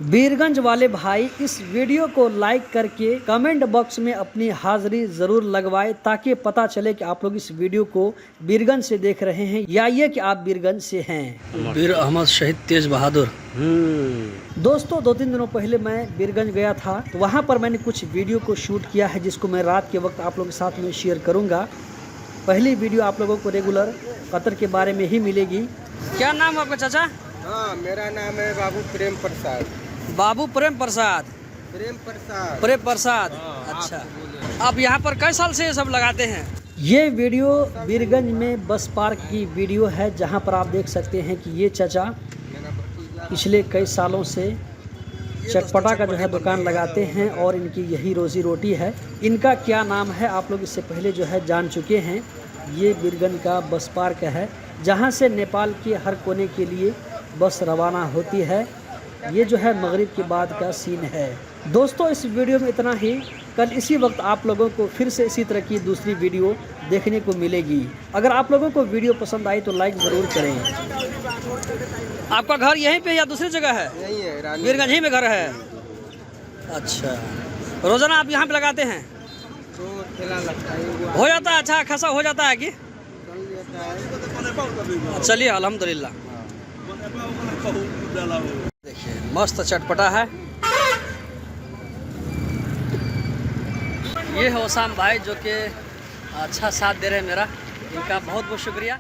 बीरगंज वाले भाई इस वीडियो को लाइक करके कमेंट बॉक्स में अपनी हाजिरी जरूर लगवाए ताकि पता चले कि आप लोग इस वीडियो को बीरगंज से देख रहे हैं या ये कि आप बीरगंज से हैं। बीर अहमद शहीद तेज बहादुर। दोस्तों 2-3 दिनों पहले मैं बीरगंज गया था, तो वहाँ पर मैंने कुछ वीडियो को शूट किया है जिसको मैं रात के वक्त आप लोगों के साथ में शेयर करूँगा। पहली वीडियो आप लोगों को रेगुलर कतर के बारे में ही मिलेगी। क्या नाम है आपका चाचा? हाँ, मेरा नाम है बाबू प्रेम प्रसाद। बाबू प्रेम प्रसाद। प्रेम प्रसाद। अच्छा, आप यहाँ पर कई साल से ये सब लगाते हैं? ये वीडियो बीरगंज में बस पार्क की वीडियो है, जहाँ पर आप देख सकते हैं कि ये चाचा पिछले कई सालों से चटपटा का जो है दुकान लगाते हैं और इनकी यही रोजी रोटी है। इनका क्या नाम है आप लोग इससे पहले जो है जान चुके हैं। ये बीरगंज का बस पार्क है, जहाँ से नेपाल के हर कोने के लिए बस रवाना होती है। ये जो है मगरिब के बाद का सीन है। दोस्तों इस वीडियो में इतना ही। कल इसी वक्त आप लोगों को फिर से इसी तरह की दूसरी वीडियो देखने को मिलेगी। अगर आप लोगों को वीडियो पसंद आई तो लाइक ज़रूर करें। आपका घर यहीं पे या दूसरी जगह है? यही है, बीरगंज ही में घर है। अच्छा, रोजाना आप यहाँ पे लगाते हैं? तो ठेला लगता है, हो जाता है अच्छा खासा हो जाता है कि? चलिए अल्हम्दुलिल्लाह। देखिए मस्त चटपटा है। ये है ओसाम भाई जो कि अच्छा साथ दे रहे हैं मेरा। इनका बहुत बहुत शुक्रिया।